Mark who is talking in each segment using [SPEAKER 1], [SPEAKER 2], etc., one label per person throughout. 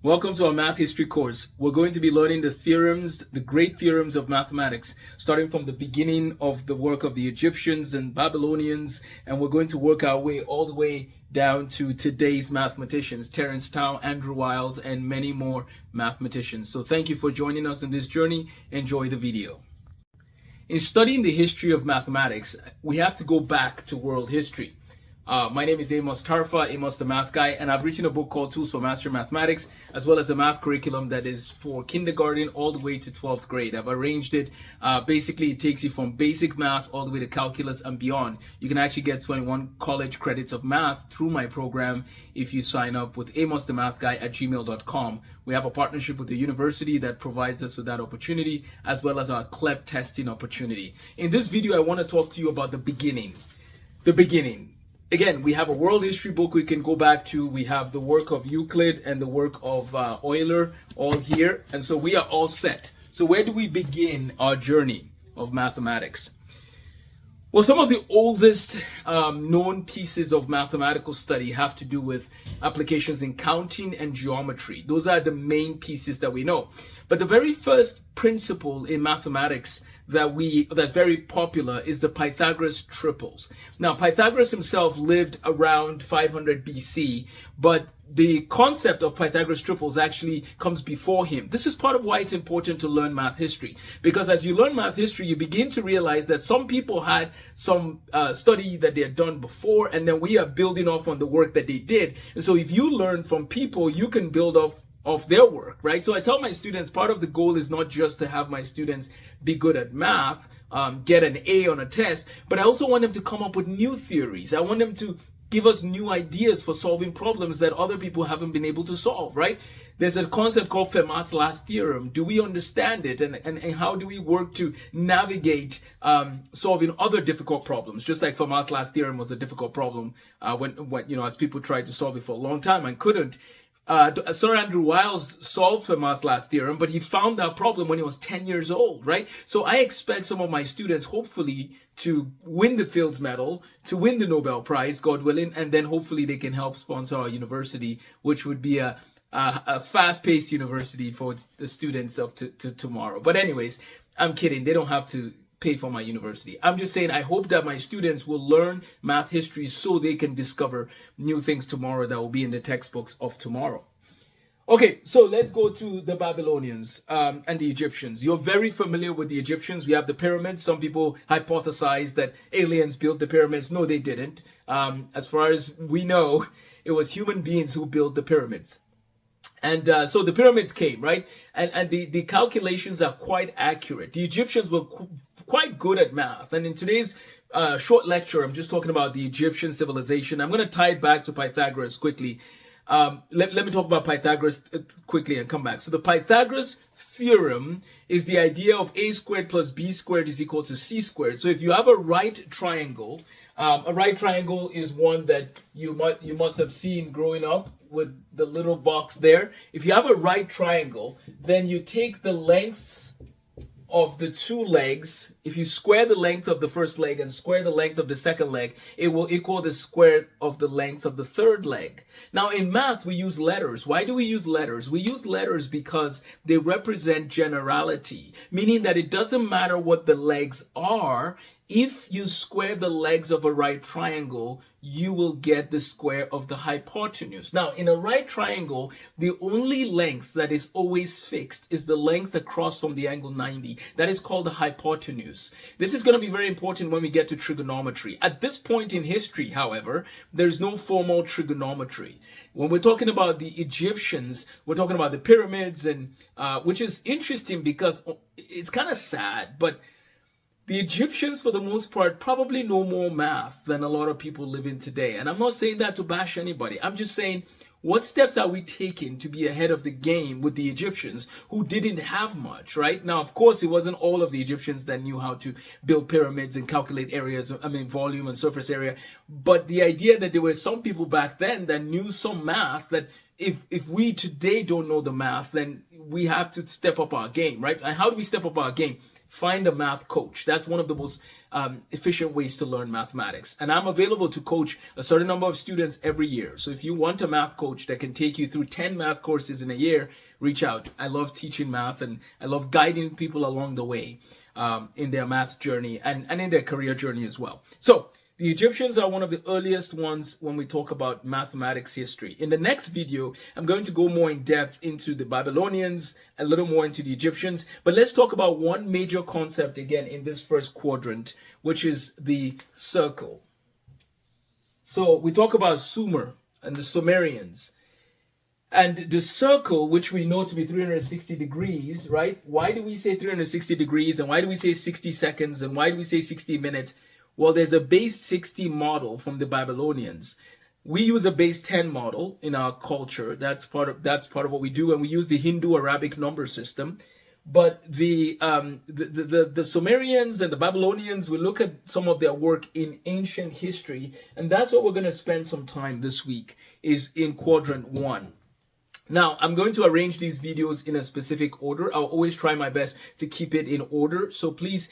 [SPEAKER 1] Welcome to our math history course. We're going to be learning the theorems, the great theorems of mathematics, starting from the beginning of the work of the Egyptians and Babylonians, and we're going to work our way all the way down to today's mathematicians, Terence Tao, Andrew Wiles, and many more mathematicians. So thank you for joining us in this journey. Enjoy the video. In studying the history of mathematics, we have to go back to world history. My name is Amos Tarfa, Amos the Math Guy, and I've written a book called Tools for Mastering Mathematics, as well as a math curriculum that is for kindergarten all the way to 12th grade. I've arranged it. Basically, it takes you from basic math all the way to calculus and beyond. You can actually get 21 college credits of math through my program if you sign up with amosthemathguy@gmail.com. We have a partnership with the university that provides us with that opportunity, as well as our CLEP testing opportunity. In this video, I want to talk to you about the beginning. The beginning. Again, we have a world history book we can go back to. We have the work of Euclid and the work of Euler all here. And so we are all set. So where do we begin our journey of mathematics? Well, some of the oldest known pieces of mathematical study have to do with applications in counting and geometry. Those are the main pieces that we know. But the very first principle in mathematics that's very popular is the Pythagoras triples. Now, Pythagoras himself lived around 500 BC, but the concept of Pythagoras triples actually comes before him. This is part of why it's important to learn math history, because as you learn math history, you begin to realize that some people had some study that they had done before, and then we are building off on the work that they did. And so if you learn from people, you can build off of their work, right? So I tell my students, part of the goal is not just to have my students be good at math, get an A on a test, but I also want them to come up with new theories. I want them to give us new ideas for solving problems that other people haven't been able to solve, right? There's a concept called Fermat's last theorem. Do we understand it? And how do we work to navigate solving other difficult problems? Just like Fermat's last theorem was a difficult problem when as people tried to solve it for a long time and couldn't. Sir Andrew Wiles solved Fermat's last theorem, but he found that problem when he was 10 years old, right? So I expect some of my students, hopefully, to win the Fields Medal, to win the Nobel Prize, God willing, and then hopefully they can help sponsor our university, which would be a fast-paced university for the students of tomorrow. But anyways, I'm kidding. They don't have to pay for my university. I'm just saying I hope that my students will learn math history so they can discover new things tomorrow that will be in the textbooks of tomorrow. Okay, so let's go to the Babylonians and the Egyptians. You're very familiar with the Egyptians. We have the pyramids. Some people hypothesize that aliens built the pyramids. No, they didn't. As far as we know, it was human beings who built the pyramids. And so the pyramids came, right? And the calculations are quite accurate. The Egyptians were quite good at math. And in today's short lecture, I'm just talking about the Egyptian civilization. I'm going to tie it back to Pythagoras quickly. Let me talk about Pythagoras quickly and come back. So the Pythagoras theorem is the idea of a squared plus b squared is equal to c squared. So if you have a right triangle, a right triangle is one that you must have seen growing up with the little box there. If you have a right triangle, then you take the lengths of the two legs. If you square the length of the first leg and square the length of the second leg, it will equal the square of the length of the third leg. Now in math, we use letters. Why do we use letters? We use letters because they represent generality, meaning that it doesn't matter what the legs are. If you square the legs of a right triangle, you will get the square of the hypotenuse. Now, in a right triangle, the only length that is always fixed is the length across from the angle 90. That is called the hypotenuse. This is going to be very important when we get to trigonometry. At this point in history, however, there's no formal trigonometry. When we're talking about the Egyptians, we're talking about the pyramids, and which is interesting because it's kind of sad, but the Egyptians, for the most part, probably know more math than a lot of people living today. And I'm not saying that to bash anybody. I'm just saying, what steps are we taking to be ahead of the game with the Egyptians who didn't have much, right? Now, of course, it wasn't all of the Egyptians that knew how to build pyramids and calculate volume and surface area. But the idea that there were some people back then that knew some math, that if we today don't know the math, then we have to step up our game, right? And how do we step up our game? find a math coach. That's one of the most efficient ways to learn mathematics. And I'm available to coach a certain number of students every year. So if you want a math coach that can take you through 10 math courses in a year, reach out. I love teaching math, and I love guiding people along the way in their math journey and in their career journey as well. So the Egyptians are one of the earliest ones when we talk about mathematics history. In the next video, I'm going to go more in depth into the Babylonians, a little more into the Egyptians. But let's talk about one major concept again in this first quadrant, which is the circle. So we talk about Sumer and the Sumerians. And the circle, which we know to be 360 degrees, right? Why do we say 360 degrees? And why do we say 60 seconds? And why do we say 60 minutes? Well, there's a base 60 model from the Babylonians. We use a base 10 model in our culture. That's part of what we do, and we use the Hindu-Arabic number system. But the Sumerians and the Babylonians, we look at some of their work in ancient history, and that's what we're going to spend some time this week, is in quadrant 1. Now, I'm going to arrange these videos in a specific order. I'll always try my best to keep it in order. So please,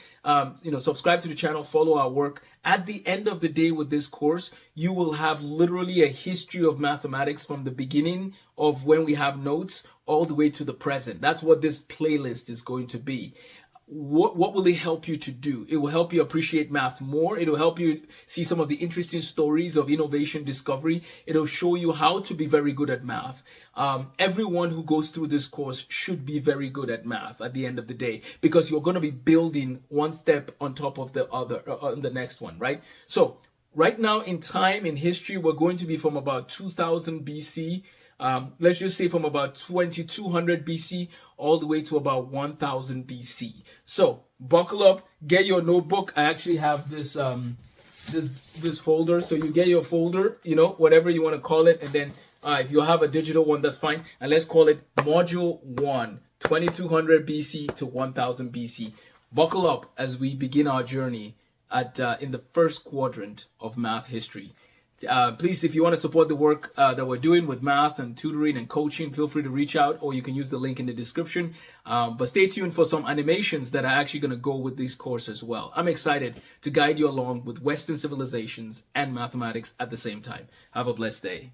[SPEAKER 1] subscribe to the channel, follow our work. At the end of the day with this course, you will have literally a history of mathematics from the beginning of when we have notes all the way to the present. That's what this playlist is going to be. What will it help you to do? It will help you appreciate math more. It will help you see some of the interesting stories of innovation discovery. It will show you how to be very good at math. Everyone who goes through this course should be very good at math at the end of the day, because you're going to be building one step on top of the other, on the next one, right? So right now in time, in history, we're going to be from about 2000 BC. Let's just say from about 2200 BC all the way to about 1000 BC. So buckle up, get your notebook. I actually have this this folder. So you get your folder, whatever you want to call it. And then if you have a digital one, that's fine. And let's call it Module 1, 2200 BC to 1000 BC. Buckle up as we begin our journey in the first quadrant of math history. Please, if you want to support the work that we're doing with math and tutoring and coaching, feel free to reach out, or you can use the link in the description. But stay tuned for some animations that are actually going to go with this course as well. I'm excited to guide you along with Western civilizations and mathematics at the same time. Have a blessed day.